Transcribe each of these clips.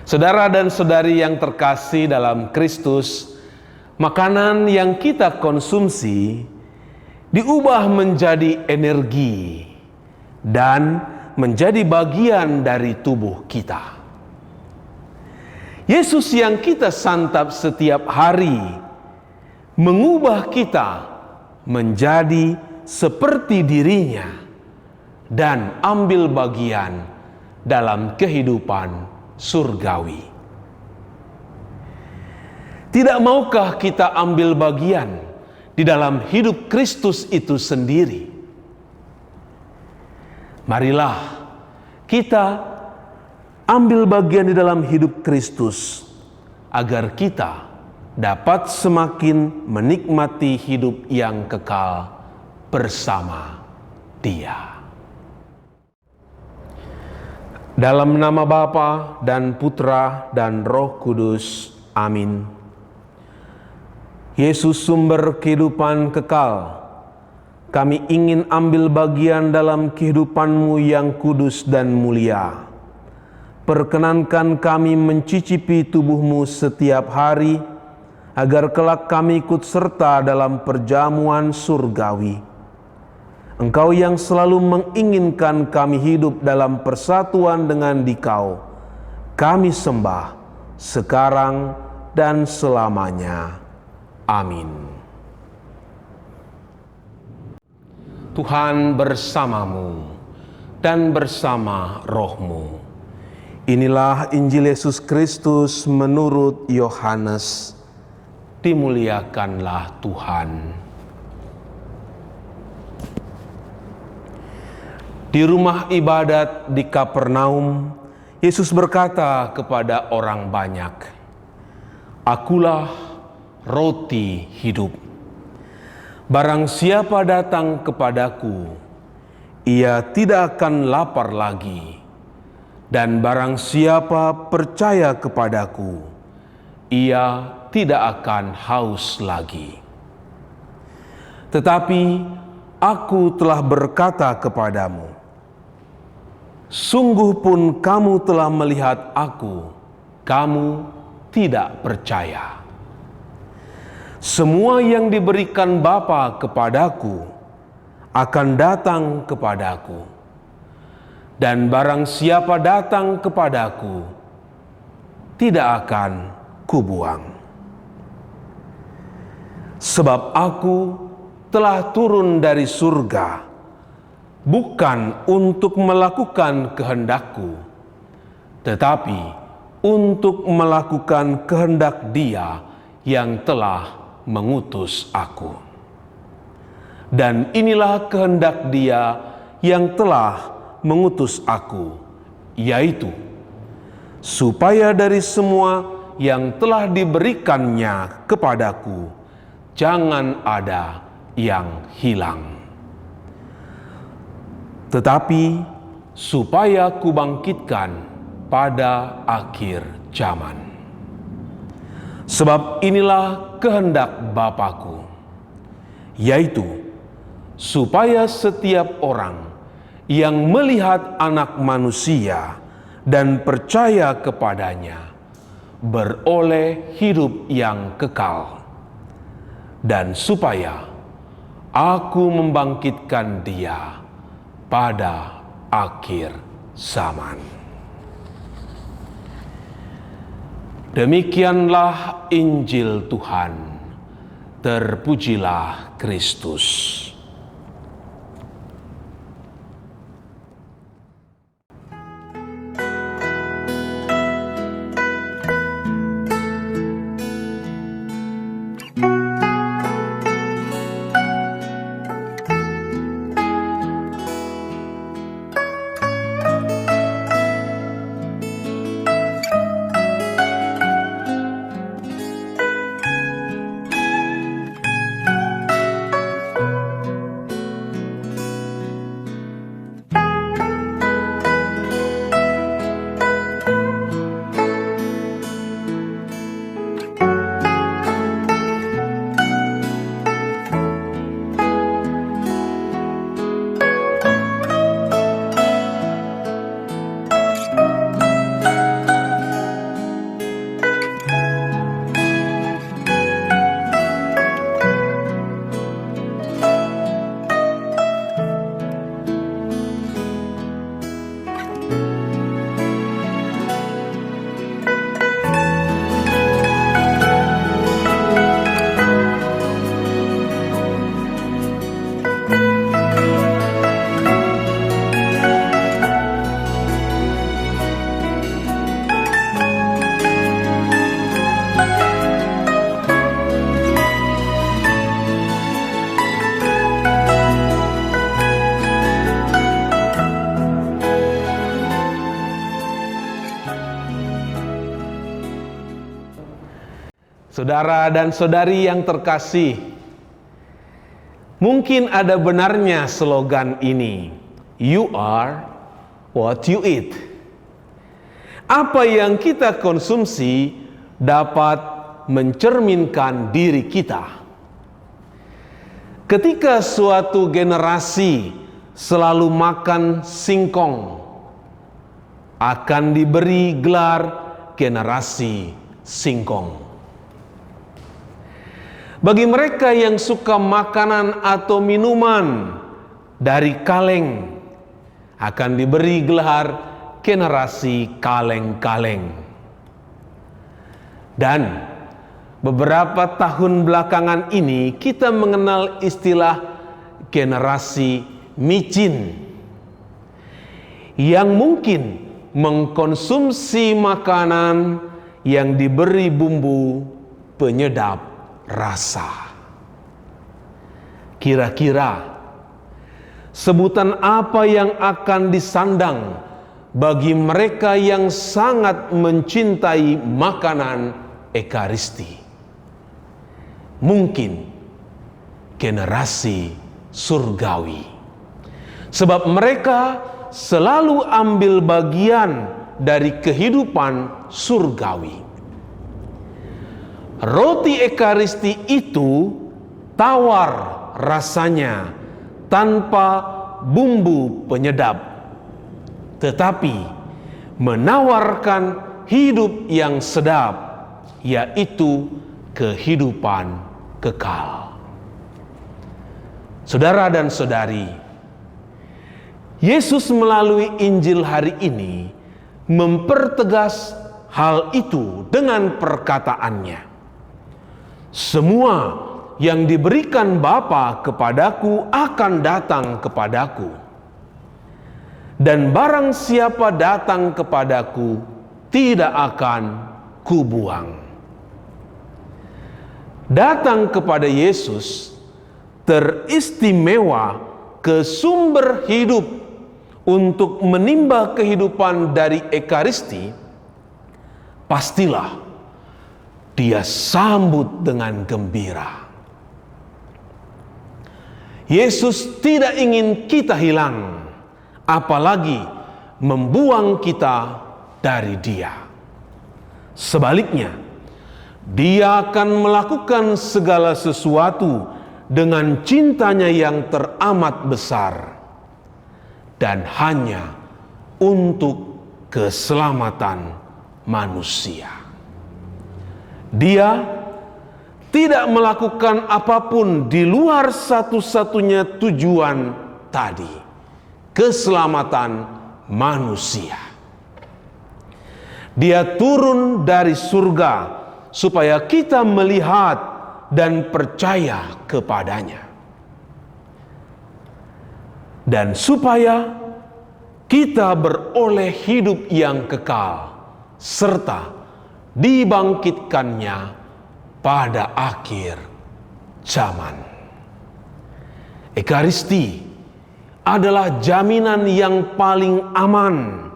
Saudara dan saudari yang terkasih dalam Kristus, makanan yang kita konsumsi diubah menjadi energi dan menjadi bagian dari tubuh kita. Yesus yang kita santap setiap hari mengubah kita menjadi seperti dirinya dan ambil bagian dalam kehidupan surgawi. Tidak maukah kita ambil bagian di dalam hidup Kristus itu sendiri? Marilah kita ambil bagian di dalam hidup Kristus agar kita dapat semakin menikmati hidup yang kekal bersama Dia. Dalam nama Bapa dan Putra dan Roh Kudus. Amin. Yesus sumber kehidupan kekal, kami ingin ambil bagian dalam kehidupan-Mu yang kudus dan mulia. Perkenankan kami mencicipi tubuh-Mu setiap hari, agar kelak kami ikut serta dalam perjamuan surgawi. Engkau yang selalu menginginkan kami hidup dalam persatuan dengan Dikau, kami sembah sekarang dan selamanya. Amin. Tuhan bersamamu dan bersama rohmu. Inilah Injil Yesus Kristus menurut Yohanes. Dimuliakanlah Tuhan. Di rumah ibadat di Kapernaum, Yesus berkata kepada orang banyak, "Akulah roti hidup. Barang siapa datang kepadaku, ia tidak akan lapar lagi. Dan barang siapa percaya kepadaku, ia tidak akan haus lagi. Tetapi aku telah berkata kepadamu, sungguh pun kamu telah melihat aku, kamu tidak percaya. Semua yang diberikan Bapa kepadaku akan datang kepadaku. Dan barang siapa datang kepadaku, tidak akan kubuang. Sebab aku telah turun dari surga, bukan untuk melakukan kehendakku, tetapi untuk melakukan kehendak Dia yang telah mengutus aku. Dan inilah kehendak Dia yang telah mengutus aku, yaitu supaya dari semua yang telah diberikannya kepadaku, jangan ada yang hilang. Tetapi supaya kubangkitkan pada akhir zaman. Sebab inilah kehendak Bapa-Ku, yaitu supaya setiap orang yang melihat Anak Manusia dan percaya kepadanya beroleh hidup yang kekal, dan supaya aku membangkitkan Dia pada akhir zaman. Demikianlah Injil Tuhan. Terpujilah Kristus. Saudara dan saudari yang terkasih, mungkin ada benarnya slogan ini, "You are what you eat." Apa yang kita konsumsi dapat mencerminkan diri kita. Ketika suatu generasi selalu makan singkong, akan diberi gelar generasi singkong. Bagi mereka yang suka makanan atau minuman dari kaleng, akan diberi gelar generasi kaleng-kaleng. Dan beberapa tahun belakangan ini kita mengenal istilah generasi micin, yang mungkin mengkonsumsi makanan yang diberi bumbu penyedap rasa. Kira-kira sebutan apa yang akan disandang bagi mereka yang sangat mencintai makanan Ekaristi? Mungkin generasi surgawi, sebab mereka selalu ambil bagian dari kehidupan surgawi. Roti Ekaristi itu tawar rasanya, tanpa bumbu penyedap, tetapi menawarkan hidup yang sedap, yaitu kehidupan kekal. Saudara dan saudari, Yesus melalui Injil hari ini mempertegas hal itu dengan perkataannya, "Semua yang diberikan Bapa kepadaku akan datang kepadaku, dan barang siapa datang kepadaku tidak akan kubuang." Datang kepada Yesus teristimewa ke sumber hidup untuk menimba kehidupan dari Ekaristi, pastilah dia sambut dengan gembira. Yesus tidak ingin kita hilang, apalagi membuang kita dari Dia. Sebaliknya, Dia akan melakukan segala sesuatu dengan cintanya yang teramat besar, dan hanya untuk keselamatan manusia. Dia tidak melakukan apapun di luar satu-satunya tujuan tadi, keselamatan manusia. Dia turun dari surga supaya kita melihat dan percaya kepadanya, dan supaya kita beroleh hidup yang kekal serta dibangkitkannya pada akhir zaman. Ekaristi adalah jaminan yang paling aman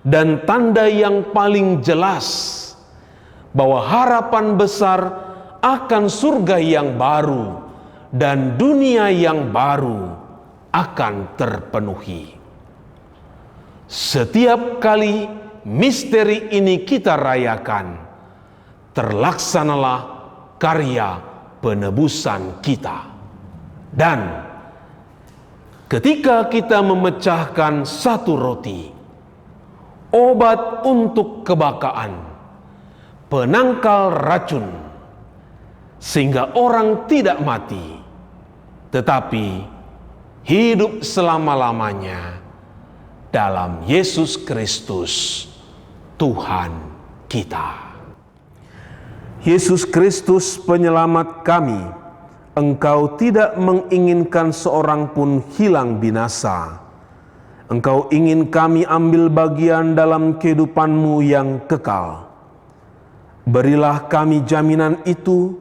dan tanda yang paling jelas bahwa harapan besar akan surga yang baru dan dunia yang baru akan terpenuhi. Setiap kali misteri ini kita rayakan, terlaksanalah karya penebusan kita. Dan ketika kita memecahkan satu roti, obat untuk kebakaan, penangkal racun, sehingga orang tidak mati, tetapi hidup selama-lamanya dalam Yesus Kristus, Tuhan kita. Yesus Kristus penyelamat kami, Engkau tidak menginginkan seorang pun hilang binasa. Engkau ingin kami ambil bagian dalam kehidupan-Mu yang kekal. Berilah kami jaminan itu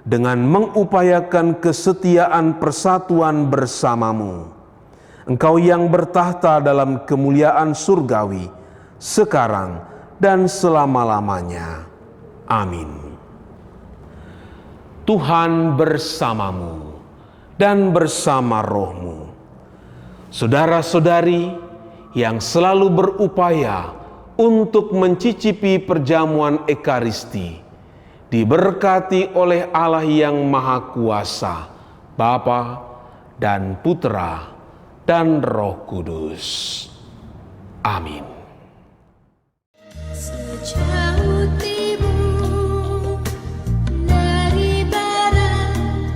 dengan mengupayakan kesetiaan persatuan bersama-Mu. Engkau yang bertahta dalam kemuliaan surgawi, sekarang dan selama-lamanya. Amin. Tuhan bersamamu dan bersama rohmu. Saudara-saudari yang selalu berupaya untuk mencicipi perjamuan Ekaristi, diberkati oleh Allah yang Maha Kuasa, Bapa dan Putra dan Roh Kudus. Amin. Sejauh timur dari barat,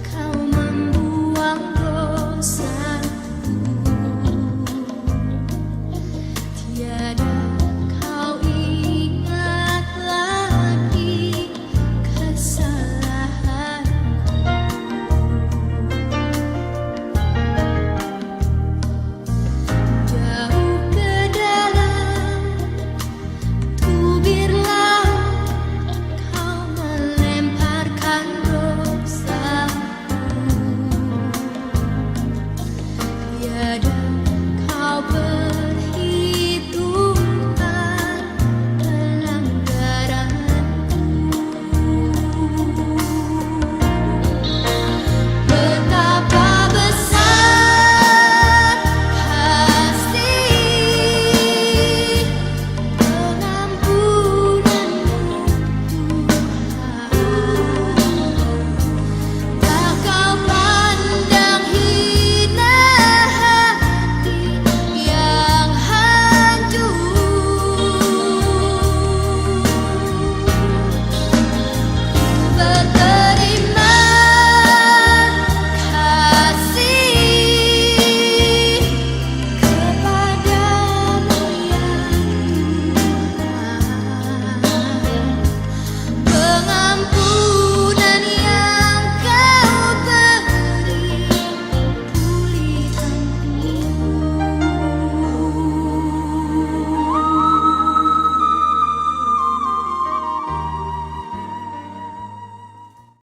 kau membuang dosaku. Tiada kau ingat lagi kesalahanku. Jauh ke dalam tubir laut, kau melemparkan dosaku. Tiada